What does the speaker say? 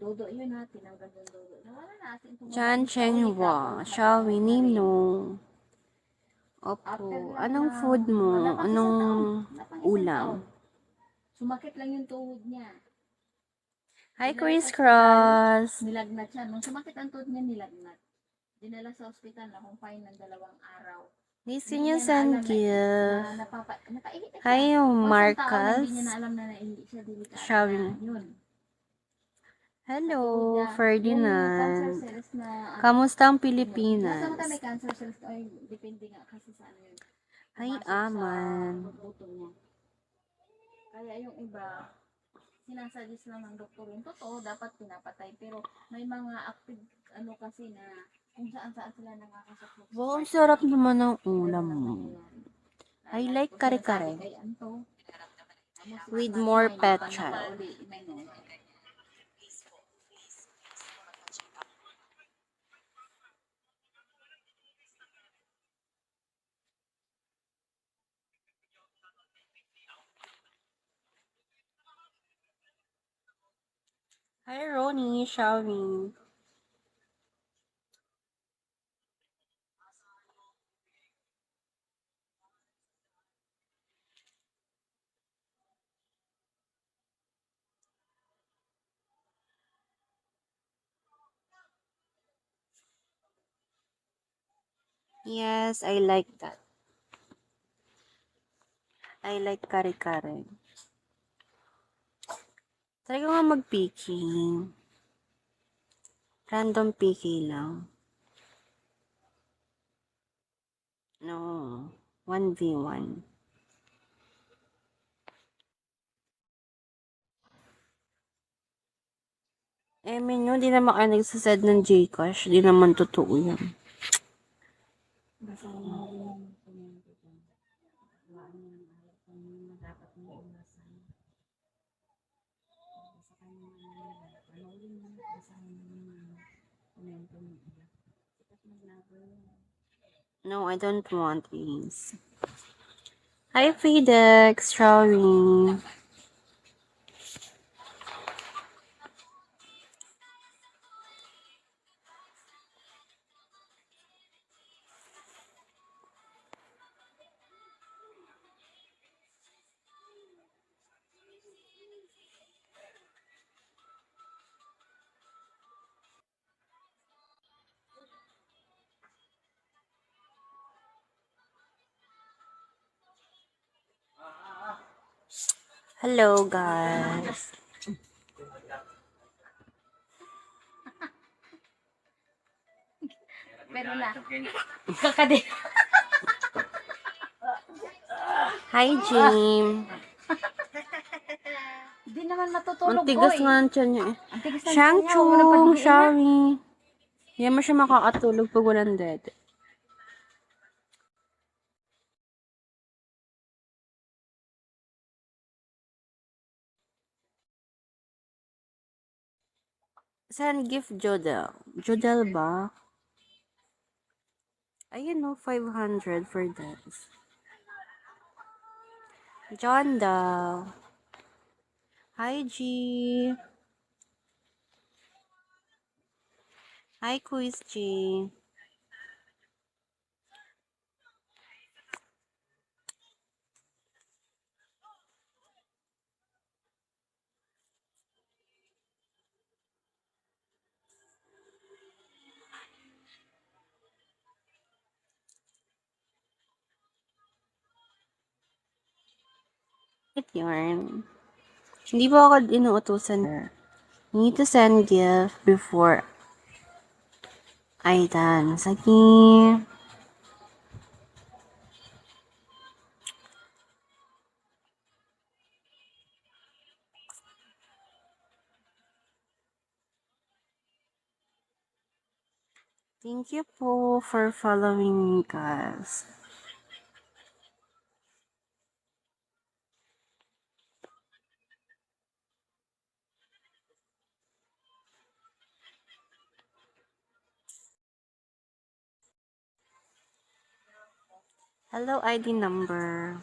Dodo yun ha, tinanggal yung dodo. Nawala na atin itong Chan Chenhua, Xiaomi Ninong. Opo, anong food mo? Anong ulam? Sumakit lang yung tuhod niya. Hi, Chris Cross. Nilagnat siya. Nung sumakit ang tuhod niya, nilagnat. Dinala sa ospital na kung fine ng 2 araw. Listen niya send gift. Hi, Marcus. Hindi niya na alam na naihi siya. Xiaomi. Yun. Hello, Ferdinand. Kamusta ang Pilipinas? Nasa may cancer cells, ay depende nga kasi sa ano yun. Hi, Aman. Kaya yung iba, sinasuggest lang ng doktor yung totoo, dapat pinapatay. Pero may mga active ano kasi na kung saan-saan sila nakakasakit. Wow, ang sarap naman ng ulam mo. I like kare-kare. With more petchan. Hi, Ronnie, Xiaomi. Yes, I like that. I like kare-kare. Try ko nga mag-picking. Random picking lang. No. 1v1. Menyo, di naman kayo nagsasad ng Gcash. Di naman totoo yan. No, I don't want these. Hi, Fedex, Xiaomi. Hello, guys. Pero na. Kakadi. Hi, Jim. Hindi naman matutulog Ang tigas nga ng tiyan niya eh. Shang Shangchung, Xiaomi. Hindi mo siya makakatulog pag walang dede. Saan gift Jodel? Jodel ba? Ayun no, 500 for this. John daw. Hi, G. Hi, Quiz G. Yarn. Hindi po ako inuutusan. You need to send gift before I dance. Sige. Thank you po for following me, guys. Hello, ID number.